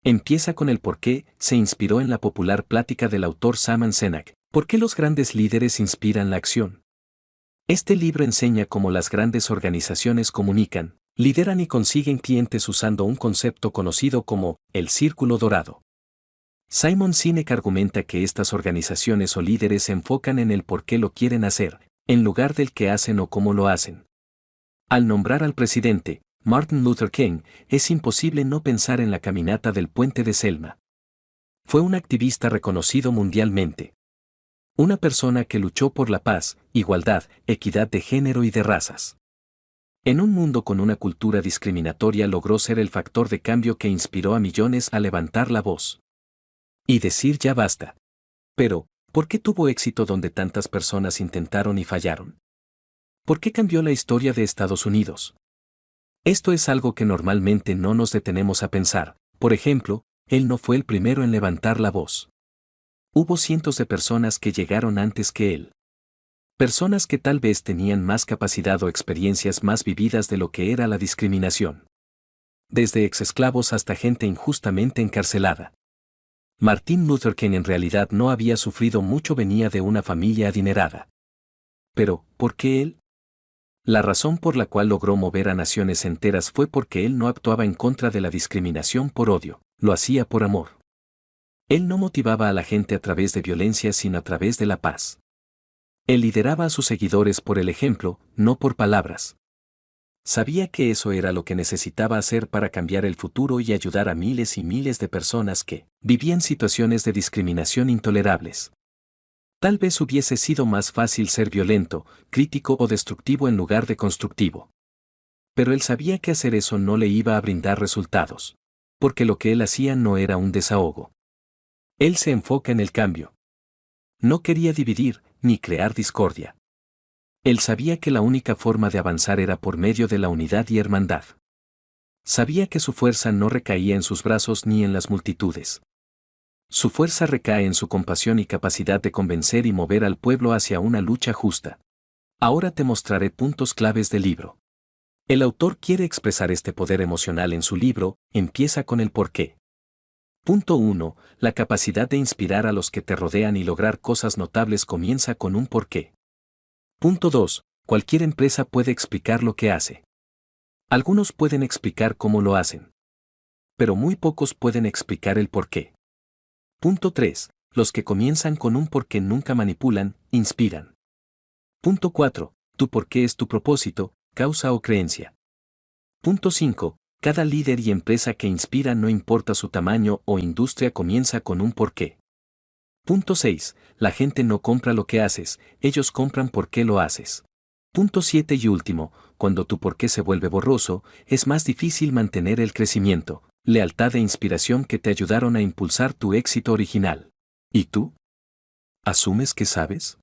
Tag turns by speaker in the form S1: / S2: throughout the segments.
S1: Empieza con el por qué se inspiró en la popular plática del autor Simon Sinek. ¿Por qué los grandes líderes inspiran la acción? Este libro enseña cómo las grandes organizaciones comunican, lideran y consiguen clientes usando un concepto conocido como el círculo dorado. Simon Sinek argumenta que estas organizaciones o líderes se enfocan en el por qué lo quieren hacer, en lugar del qué hacen o cómo lo hacen. Al nombrar al presidente, Martin Luther King, es imposible no pensar en la caminata del puente de Selma. Fue un activista reconocido mundialmente. Una persona que luchó por la paz, igualdad, equidad de género y de razas. En un mundo con una cultura discriminatoria logró ser el factor de cambio que inspiró a millones a levantar la voz y decir ya basta. Pero, ¿por qué tuvo éxito donde tantas personas intentaron y fallaron? ¿Por qué cambió la historia de Estados Unidos? Esto es algo que normalmente no nos detenemos a pensar. Por ejemplo, él no fue el primero en levantar la voz. Hubo cientos de personas que llegaron antes que él. Personas que tal vez tenían más capacidad o experiencias más vividas de lo que era la discriminación. Desde exesclavos hasta gente injustamente encarcelada. Martin Luther King en realidad no había sufrido mucho, venía de una familia adinerada. Pero, ¿por qué él? La razón por la cual logró mover a naciones enteras fue porque él no actuaba en contra de la discriminación por odio, lo hacía por amor. Él no motivaba a la gente a través de violencia sino a través de la paz. Él lideraba a sus seguidores por el ejemplo, no por palabras. Sabía que eso era lo que necesitaba hacer para cambiar el futuro y ayudar a miles y miles de personas que vivían situaciones de discriminación intolerables. Tal vez hubiese sido más fácil ser violento, crítico o destructivo en lugar de constructivo. Pero él sabía que hacer eso no le iba a brindar resultados. Porque lo que él hacía no era un desahogo. Él se enfoca en el cambio. No quería dividir, ni crear discordia. Él sabía que la única forma de avanzar era por medio de la unidad y hermandad. Sabía que su fuerza no recaía en sus brazos ni en las multitudes. Su fuerza recae en su compasión y capacidad de convencer y mover al pueblo hacia una lucha justa. Ahora te mostraré puntos claves del libro. El autor quiere expresar este poder emocional en su libro, empieza con el porqué. Punto 1. La capacidad de inspirar a los que te rodean y lograr cosas notables comienza con un porqué. Punto 2. Cualquier empresa puede explicar lo que hace. Algunos pueden explicar cómo lo hacen. Pero muy pocos pueden explicar el porqué. Punto 3. Los que comienzan con un porqué nunca manipulan, inspiran. Punto 4. Tu porqué es tu propósito, causa o creencia. Punto 5. Cada líder y empresa que inspira, no importa su tamaño o industria, comienza con un porqué. Punto 6. La gente no compra lo que haces, ellos compran por qué lo haces. Punto 7 y último, cuando tu porqué se vuelve borroso, es más difícil mantener el crecimiento, lealtad e inspiración que te ayudaron a impulsar tu éxito original. ¿Y tú? ¿Asumes que sabes?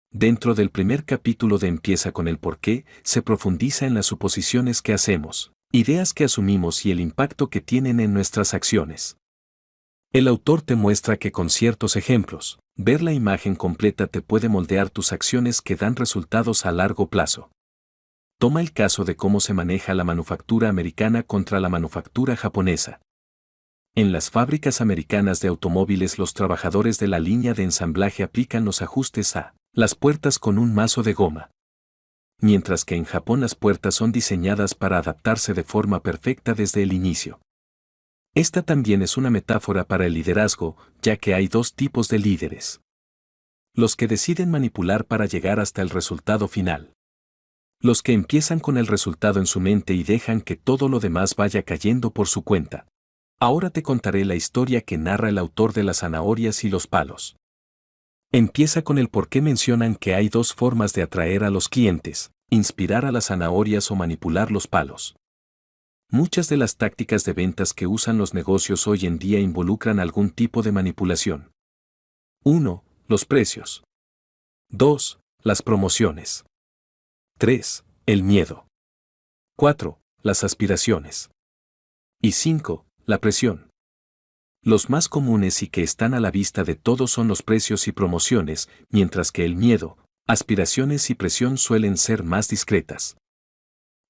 S1: Dentro del primer capítulo de Empieza con el porqué, se profundiza en las suposiciones que hacemos, ideas que asumimos y el impacto que tienen en nuestras acciones. El autor te muestra que con ciertos ejemplos, ver la imagen completa te puede moldear tus acciones que dan resultados a largo plazo. Toma el caso de cómo se maneja la manufactura americana contra la manufactura japonesa. En las fábricas americanas de automóviles, los trabajadores de la línea de ensamblaje aplican los ajustes a las puertas con un mazo de goma. Mientras que en Japón las puertas son diseñadas para adaptarse de forma perfecta desde el inicio. Esta también es una metáfora para el liderazgo, ya que hay dos tipos de líderes. Los que deciden manipular para llegar hasta el resultado final. Los que empiezan con el resultado en su mente y dejan que todo lo demás vaya cayendo por su cuenta. Ahora te contaré la historia que narra el autor de las zanahorias y los palos. Empieza con el por qué mencionan que hay dos formas de atraer a los clientes, inspirar a las zanahorias o manipular los palos. Muchas de las tácticas de ventas que usan los negocios hoy en día involucran algún tipo de manipulación. 1. Los precios. 2. Las promociones. 3. El miedo. 4. Las aspiraciones. Y 5. La presión. Los más comunes y que están a la vista de todos son los precios y promociones, mientras que el miedo, aspiraciones y presión suelen ser más discretas.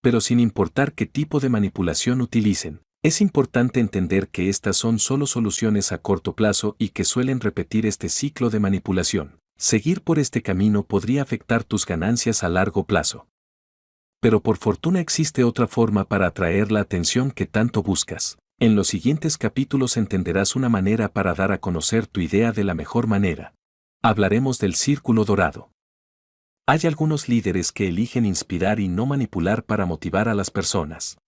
S1: Pero sin importar qué tipo de manipulación utilicen, Es importante entender que estas son solo soluciones a corto plazo y que suelen repetir este ciclo de manipulación. Seguir por este camino podría afectar tus ganancias a largo plazo. Pero por fortuna existe otra forma para atraer la atención que tanto buscas. En los siguientes capítulos entenderás una manera para dar a conocer tu idea de la mejor manera. Hablaremos del círculo dorado. Hay algunos líderes que eligen inspirar y no manipular para motivar a las personas.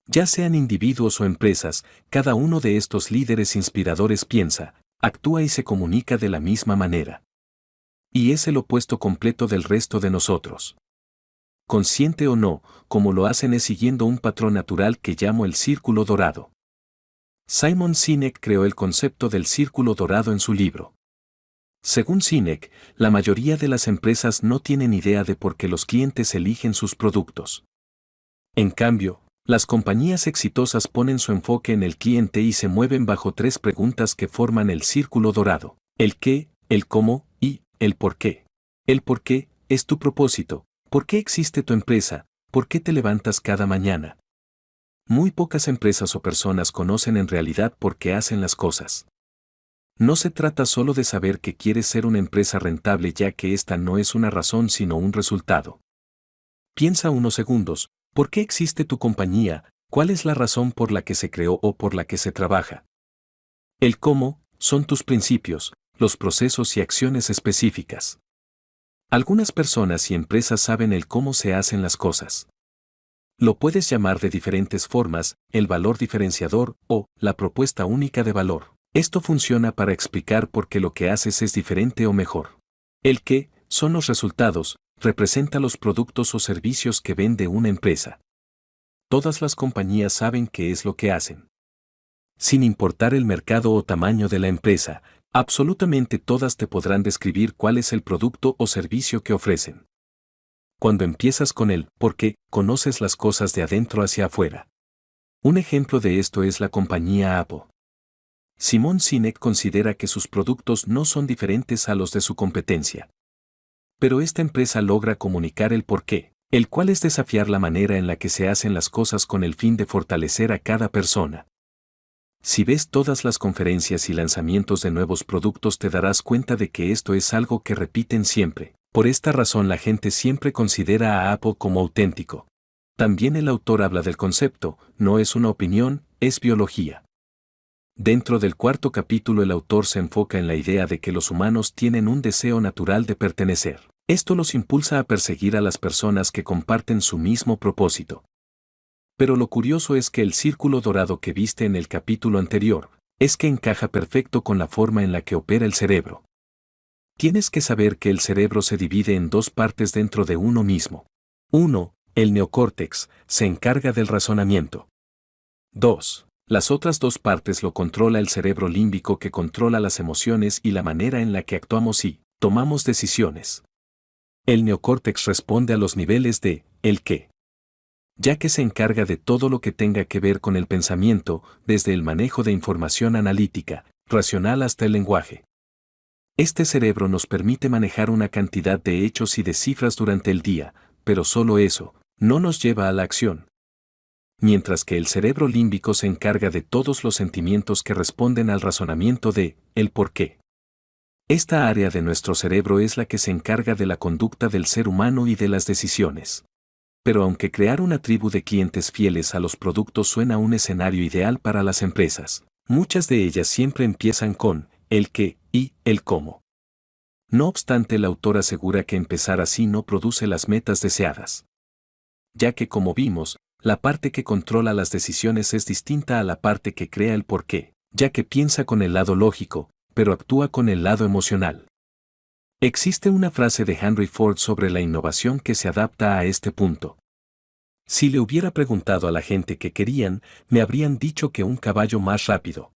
S1: Ya sean individuos o empresas, cada uno de estos líderes inspiradores piensa, actúa y se comunica de la misma manera. Y es el opuesto completo del resto de nosotros. Consciente o no, como lo hacen es siguiendo un patrón natural que llamo el círculo dorado. Simon Sinek creó el concepto del círculo dorado en su libro. Según Sinek, la mayoría de las empresas no tienen idea de por qué los clientes eligen sus productos. En cambio, las compañías exitosas ponen su enfoque en el cliente y se mueven bajo 3 preguntas que forman el círculo dorado: el qué, el cómo y el por qué. El por qué es tu propósito. ¿Por qué existe tu empresa? ¿Por qué te levantas cada mañana? Muy pocas empresas o personas conocen en realidad por qué hacen las cosas. No se trata solo de saber que quieres ser una empresa rentable, ya que esta no es una razón sino un resultado. Piensa unos segundos, ¿por qué existe tu compañía? ¿Cuál es la razón por la que se creó o por la que se trabaja? El cómo son tus principios, los procesos y acciones específicas. Algunas personas y empresas saben el cómo se hacen las cosas. Lo puedes llamar de diferentes formas, el valor diferenciador o la propuesta única de valor. Esto funciona para explicar por qué lo que haces es diferente o mejor. El qué son los resultados, representa los productos o servicios que vende una empresa. Todas las compañías saben qué es lo que hacen. Sin importar el mercado o tamaño de la empresa, absolutamente todas te podrán describir cuál es el producto o servicio que ofrecen. Cuando empiezas con el por qué, conoces las cosas de adentro hacia afuera. Un ejemplo de esto es la compañía Apple. Simon Sinek considera que sus productos no son diferentes a los de su competencia. Pero esta empresa logra comunicar el por qué, el cual es desafiar la manera en la que se hacen las cosas con el fin de fortalecer a cada persona. Si ves todas las conferencias y lanzamientos de nuevos productos te darás cuenta de que esto es algo que repiten siempre. Por esta razón la gente siempre considera a Apple como auténtico. También el autor habla del concepto, no es una opinión, es biología. Dentro del 4º capítulo el autor se enfoca en la idea de que los humanos tienen un deseo natural de pertenecer. Esto los impulsa a perseguir a las personas que comparten su mismo propósito. Pero lo curioso es que el círculo dorado que viste en el capítulo anterior, es que encaja perfecto con la forma en la que opera el cerebro. Tienes que saber que el cerebro se divide en 2 partes dentro de uno mismo. 1. El neocórtex, se encarga del razonamiento. 2. Las otras 2 partes lo controla el cerebro límbico, que controla las emociones y la manera en la que actuamos y tomamos decisiones. El neocórtex responde a los niveles de el qué, ya que se encarga de todo lo que tenga que ver con el pensamiento, desde el manejo de información analítica, racional hasta el lenguaje. Este cerebro nos permite manejar una cantidad de hechos y de cifras durante el día, pero solo eso, no nos lleva a la acción. Mientras que el cerebro límbico se encarga de todos los sentimientos que responden al razonamiento de el por qué. Esta área de nuestro cerebro es la que se encarga de la conducta del ser humano y de las decisiones. Pero aunque crear una tribu de clientes fieles a los productos suena un escenario ideal para las empresas, muchas de ellas siempre empiezan con el qué y el cómo. No obstante, el autor asegura que empezar así no produce las metas deseadas. Ya que, como vimos, la parte que controla las decisiones es distinta a la parte que crea el porqué, ya que piensa con el lado lógico, pero actúa con el lado emocional. Existe una frase de Henry Ford sobre la innovación que se adapta a este punto. Si le hubiera preguntado a la gente qué querían, me habrían dicho que un caballo más rápido.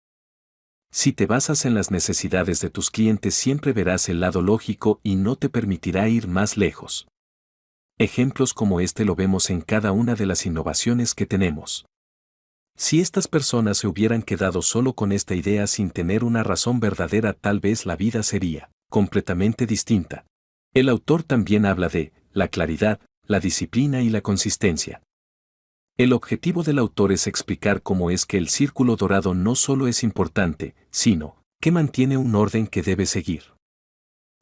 S1: Si te basas en las necesidades de tus clientes, siempre verás el lado lógico y no te permitirá ir más lejos. Ejemplos como este lo vemos en cada una de las innovaciones que tenemos. Si estas personas se hubieran quedado solo con esta idea sin tener una razón verdadera, tal vez la vida sería completamente distinta. El autor también habla de la claridad, la disciplina y la consistencia. El objetivo del autor es explicar cómo es que el círculo dorado no solo es importante, sino que mantiene un orden que debe seguir.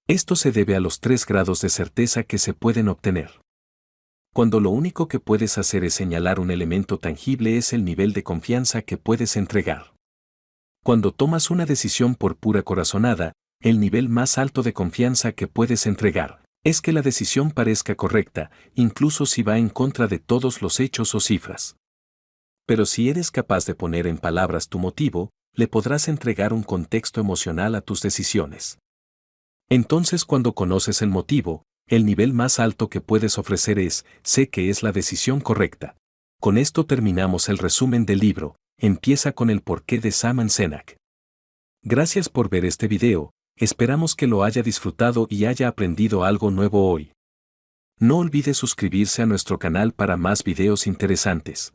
S1: Esto se debe a los 3 grados de certeza que se pueden obtener. Cuando lo único que puedes hacer es señalar un elemento tangible es el nivel de confianza que puedes entregar. Cuando tomas una decisión por pura corazonada, el nivel más alto de confianza que puedes entregar es que la decisión parezca correcta, incluso si va en contra de todos los hechos o cifras. Pero si eres capaz de poner en palabras tu motivo, le podrás entregar un contexto emocional a tus decisiones. Entonces, cuando conoces el motivo, el nivel más alto que puedes ofrecer es, sé que es la decisión correcta. Con esto terminamos el resumen del libro, Empieza con el porqué de Simon Sinek. Gracias por ver este video, esperamos que lo haya disfrutado y haya aprendido algo nuevo hoy. No olvide suscribirse a nuestro canal para más videos interesantes.